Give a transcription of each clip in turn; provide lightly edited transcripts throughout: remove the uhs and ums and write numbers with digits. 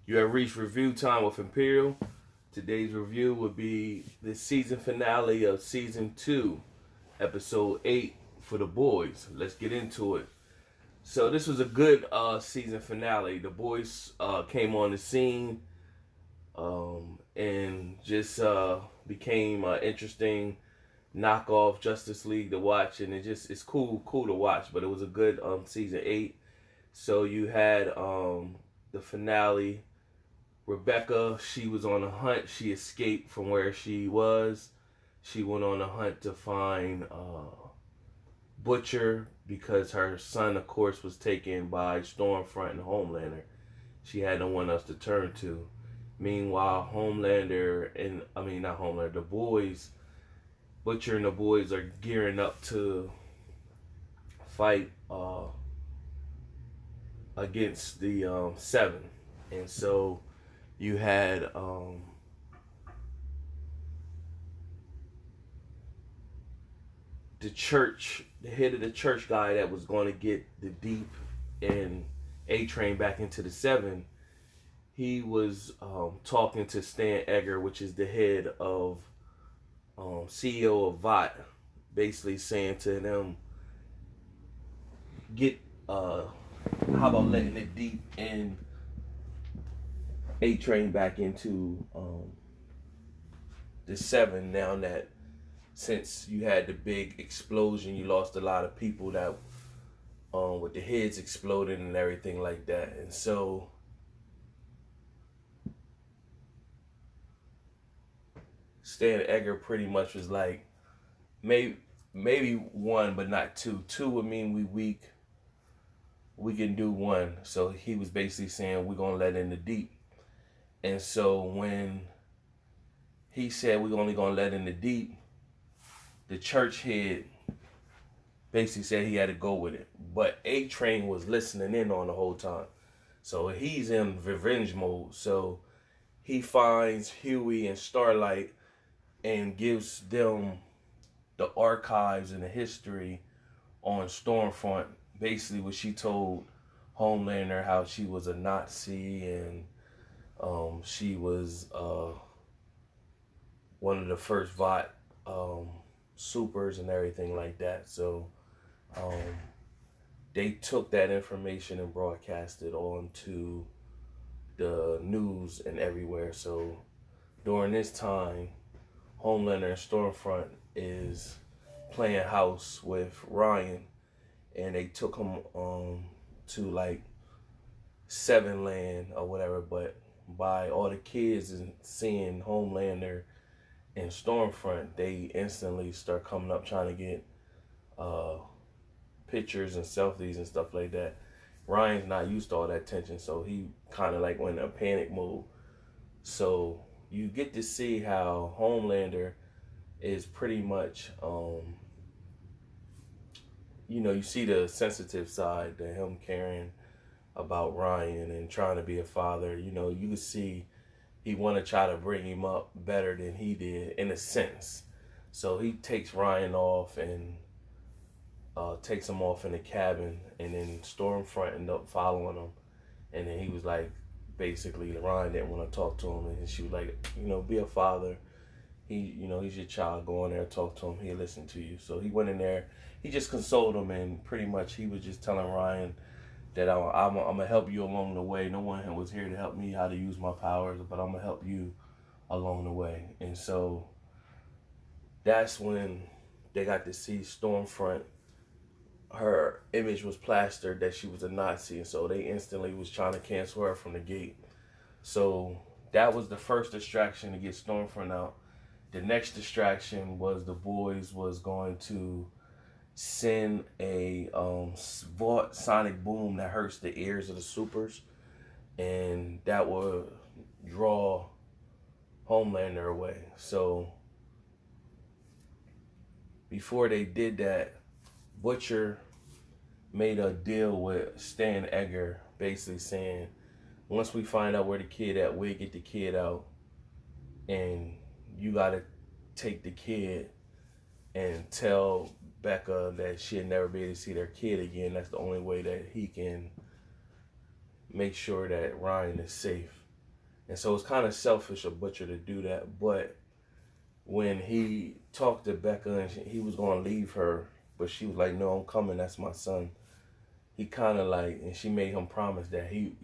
You have reached review time with Imperial. Today's review would be the season finale of season 2, episode 8 for the boys. Let's get into it. So this was a good season finale. The boys came on the scene and just became interesting knockoff Justice League to watch, and it's cool to watch. But it was a good season 8. So you had the finale. Rebecca, she was on a hunt. She escaped from where she was. She went on a hunt to find Butcher because her son, of course, was taken by Stormfront and Homelander. She had no one else to turn to. Meanwhile, Homelander and not Homelander, the boys, Butcher and the boys are gearing up to fight against the Seven, and so you had the church, the head of the church guy that was going to get the Deep and A-Train back into the Seven. He was talking to Stan Edgar, which is the head of CEO of Vought, basically saying to them, get how about letting the Deep and A-Train back into the Seven, now that since you had the big explosion, you lost a lot of people that with the heads exploding and everything like that. And so Stan Edgar pretty much was like, maybe one, but not two. Two would mean we weak. We can do one. So he was basically saying we're gonna let in the Deep. And so when he said we're only gonna let in the Deep, the church head basically said he had to go with it. But A-Train was listening in on the whole time. So he's in revenge mode. So he finds Huey and Starlight and gives them the archives and the history on Stormfront. Basically what she told Homelander, how she was a Nazi and she was one of the first Vought supers and everything like that. So they took that information and broadcast it on to the news and everywhere. So during this time, Homelander and Stormfront is playing house with Ryan, and they took him to like Seven Land or whatever. But by all the kids and seeing Homelander and Stormfront, they instantly start coming up trying to get pictures and selfies and stuff like that. Ryan's not used to all that attention, so he kind of like went in a panic mode. So you get to see how Homelander is pretty much, you see the sensitive side to him caring about Ryan and trying to be a father. You can see he want to try to bring him up better than he did in a sense. So he takes Ryan off and takes him off in the cabin, and then Stormfront ended up following him. And then he was like, basically, Ryan didn't want to talk to him, and she was like, be a father. He's your child. Go in there, talk to him. He'll listen to you. So he went in there. He just consoled him, and pretty much he was just telling Ryan that I'm gonna help you along the way. No one was here to help me how to use my powers, but I'm gonna help you along the way. And so that's when they got to see Stormfront. Her image was plastered that she was a Nazi, and so they instantly was trying to cancel her from the gate. So that was the first distraction to get Stormfront out. The next distraction was the boys was going to send a Vought sonic boom that hurts the ears of the supers, and that would draw Homelander away. So before they did that, Butcher made a deal with Stan Edgar, basically saying, once we find out where the kid at, we'll get the kid out, and you gotta take the kid and tell Becca that she'll never be able to see their kid again. That's the only way that he can make sure that Ryan is safe. And so it's kind of selfish of Butcher to do that. But when he talked to Becca and he was going to leave her, but she was like, no, I'm coming, that's my son. He kind of like, and she made him promise that he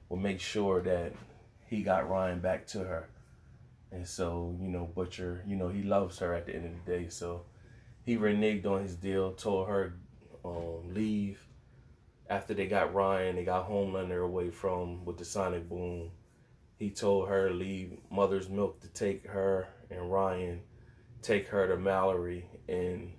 will make sure that he got Ryan back to her. And so, Butcher, he loves her at the end of the day. So he reneged on his deal, told her leave. After they got Ryan, they got Homelander away from with the sonic boom. He told her leave Mother's Milk to take her, and Ryan take her to Mallory and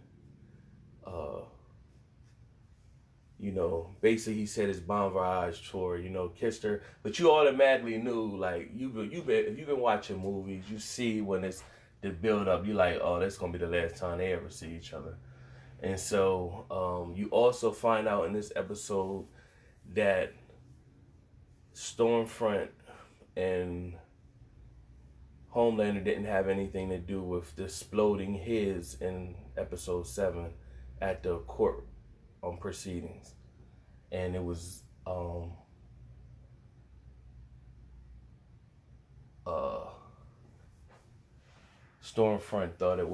basically he said his bon voyage tour, kissed her. But you automatically knew, like, if you've been watching movies, you see when it's the build up, you like, oh, that's gonna be the last time they ever see each other. And so you also find out in this episode that Stormfront and Homelander didn't have anything to do with the exploding his in episode 7 at the court proceedings. And it was Stormfront thought it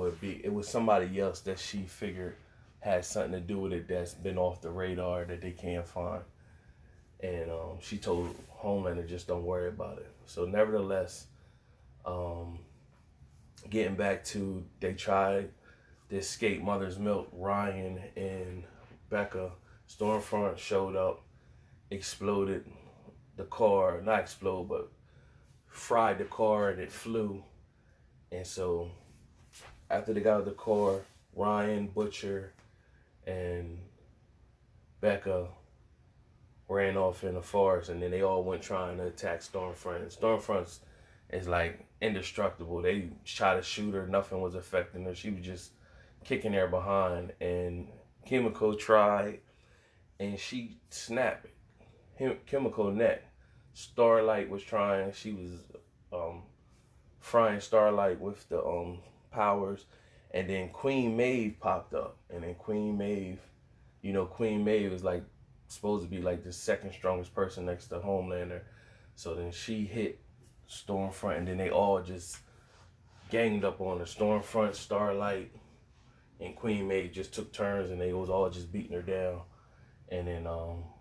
was somebody else that she figured had something to do with it that's been off the radar that they can't find. And she told Homelander, just don't worry about it. So nevertheless, getting back to, they tried to escape Mother's Milk, Ryan and Becca. Stormfront showed up, exploded the car, not explode, but fried the car, and it flew. And so after they got out of the car, Ryan, Butcher, and Becca ran off in the forest, and then they all went trying to attack Stormfront. Stormfront is like indestructible. They tried to shoot her, nothing was affecting her. She was just kicking her behind, and Kimiko tried, and she snapped Kimiko neck. Starlight was trying. She was frying Starlight with the powers, and then Queen Maeve popped up, and then Queen Maeve, Queen Maeve is like supposed to be like the second strongest person next to Homelander. So then she hit Stormfront, and then they all just ganged up on her. Stormfront, Starlight, and Queen Maeve just took turns, and they was all just beating her down. And then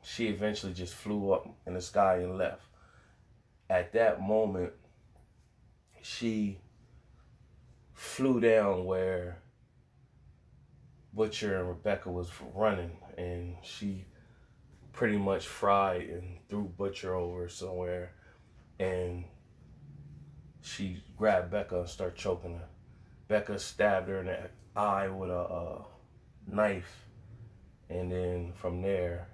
she eventually just flew up in the sky and left. At that moment, she flew down where Butcher and Rebecca was running, and she pretty much fried and threw Butcher over somewhere, and she grabbed Becca and started choking her. Becca stabbed her in the eye with a knife, and then from there,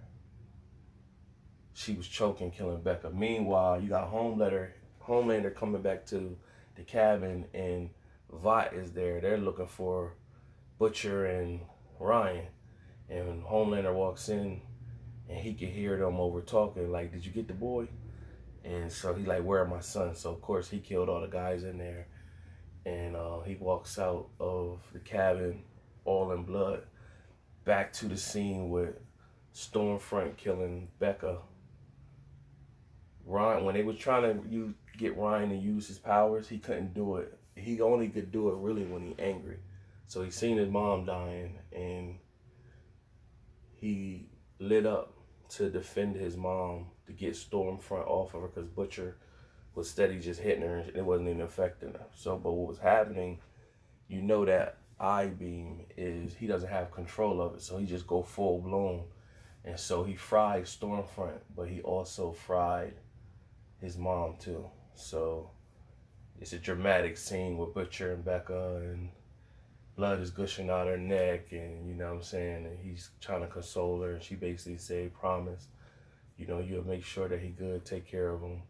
she was choking, killing Becca. Meanwhile, you got Homelander coming back to the cabin, and Vought is there. They're looking for Butcher and Ryan, and Homelander walks in, and he can hear them over talking, like, did you get the boy? And so he like, where are my sons? So of course he killed all the guys in there, and he walks out of the cabin all in blood, back to the scene with Stormfront killing Becca. Ryan, when they were trying to get Ryan to use his powers, he couldn't do it. He only could do it really when he's angry. So he seen his mom dying, and he lit up to defend his mom, to get Stormfront off of her, because Butcher was steady just hitting her, and it wasn't even affecting her. So, but what was happening, that I-beam is, he doesn't have control of it, so he just go full blown. And so he fried Stormfront, but he also fried his mom too. So it's a dramatic scene with Butcher and Becca, and blood is gushing out her neck, and you know what I'm saying, and he's trying to console her, and she basically said, promise, you'll make sure that he good, take care of him.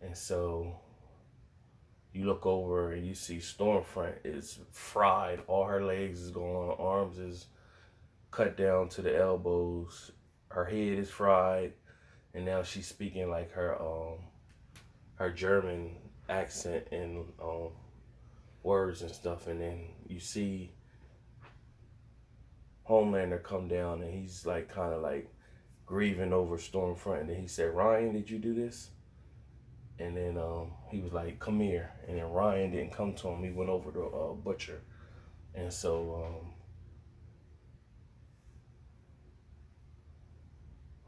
And so you look over and you see Stormfront is fried. All her legs is gone, arms is cut down to the elbows, her head is fried, and now she's speaking like her German accent and words and stuff. And then you see Homelander come down, and he's like kind of like grieving over Stormfront, and then he said, Ryan, did you do this? And then he was like, "Come here." And then Ryan didn't come to him. He went over to Butcher. And so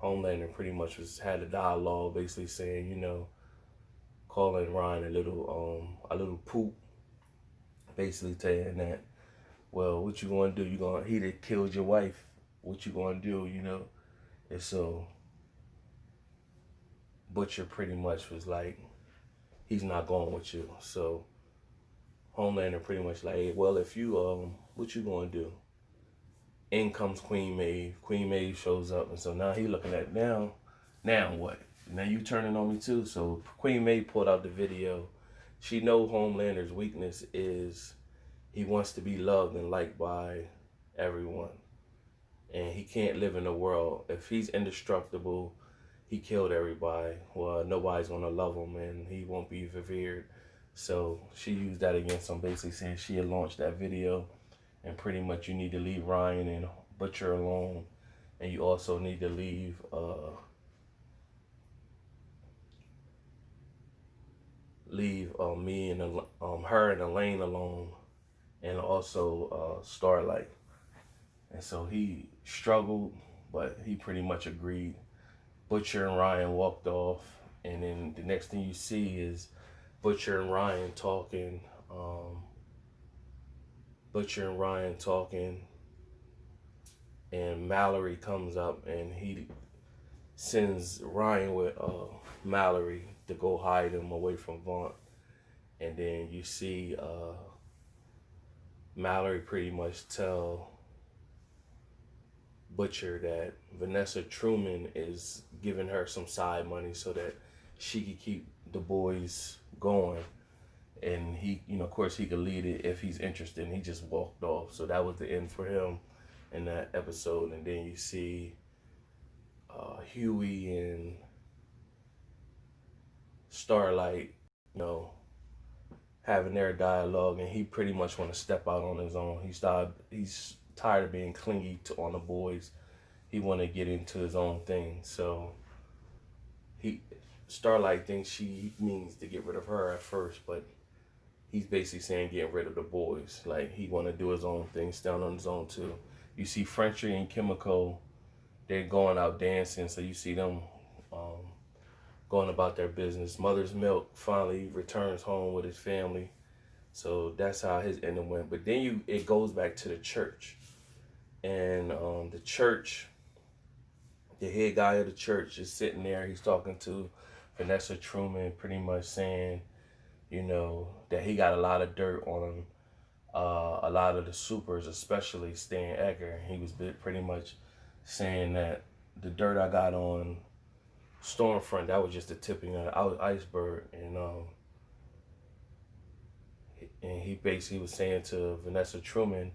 Homelander pretty much had a dialogue, basically saying, calling Ryan a little poop, basically saying that, well, what you gonna do? He that killed your wife. What you gonna do? And so Butcher pretty much was like, he's not going with you. So Homelander pretty much like, hey, well, if you what you gonna do? In comes Queen Maeve. Queen Maeve shows up, and so now he looking at now what? Now you turning on me too. So Queen Maeve pulled out the video. She know Homelander's weakness is he wants to be loved and liked by everyone, and he can't live in a world if he's indestructible. He killed everybody. Well, nobody's gonna love him, and he won't be revered. So she used that against him, basically saying she had launched that video, and pretty much you need to leave Ryan and Butcher alone, and you also need to leave me and her and Elaine alone, and also Starlight. And so he struggled, but he pretty much agreed. Butcher and Ryan walked off, and then the next thing you see is Butcher and Ryan talking. And Mallory comes up, and he sends Ryan with Mallory to go hide him away from Vaught. And then you see Mallory pretty much tell Butcher that Vanessa Truman is giving her some side money so that she could keep the boys going. And he, of course, he could lead it if he's interested. And he just walked off. So that was the end for him in that episode. And then you see Huey and Starlight, having their dialogue, and he pretty much want to step out on his own. He's tired of being clingy on the boys. He want to get into his own thing. So Starlight thinks she means to get rid of her at first, but he's basically saying getting rid of the boys. Like, he want to do his own thing, stand on his own too. You see Frenchie and Chemical, they're going out dancing, so you see them going about their business. Mother's Milk finally returns home with his family. So that's how his ending went. But then it goes back to the church. And the church, the head guy of the church is sitting there. He's talking to Vanessa Truman, pretty much saying, that he got a lot of dirt on a lot of the supers, especially Stan Edgar. He was pretty much saying that the dirt I got on Stormfront, that was just the tipping of the iceberg. And he basically was saying to Vanessa Truman,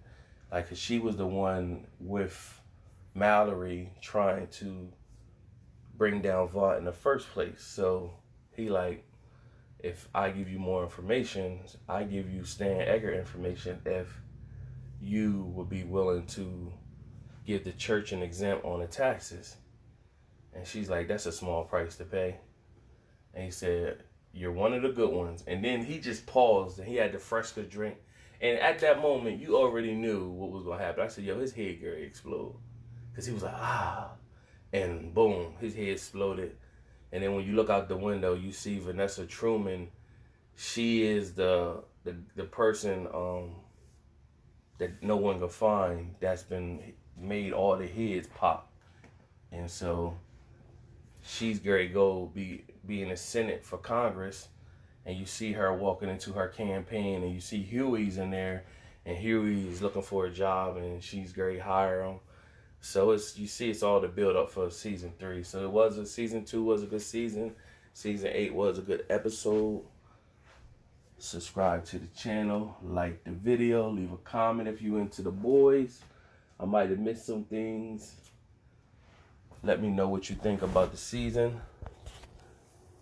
like, 'cause she was the one with Mallory trying to bring down Vaught in the first place. So he like, if I give you more information, I give you Stan Edgar information if you would be willing to give the church an exempt on the taxes. And she's like, that's a small price to pay. And he said, you're one of the good ones. And then he just paused, and he had the Fresca drink. And at that moment, you already knew what was going to happen. I said, yo, his head gonna explode. Because he was like, ah. And boom, his head exploded. And then when you look out the window, you see Vanessa Truman. She is the person that no one can find that's been made all the heads pop. And so she's going to go be in the Senate for Congress. And you see her walking into her campaign, and you see Huey's in there, and Huey's looking for a job, and she's going to hire him. So it's all the build up for season 3. So season 2 was a good season. Season 8 was a good episode. Subscribe to the channel, like the video, leave a comment if you into the boys. I might have missed some things. Let me know what you think about the season.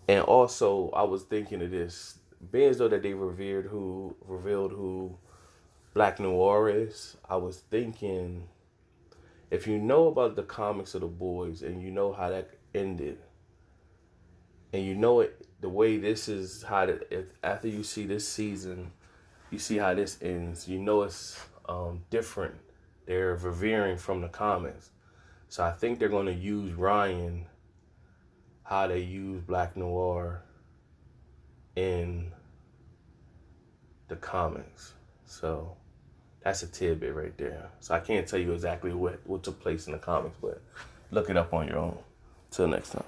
And also, I was thinking of this. Being as though that they revealed who Black Noir is, I was thinking, if you know about the comics of the boys and you know how that ended, and you know the way this is how after you see this season, you see how this ends. You know it's different. They're veering from the comics, so I think they're going to use Ryan how they use Black Noir in the comics. So that's a tidbit right there. So I can't tell you exactly what took place in the comics, but look it up on your own. Till next time.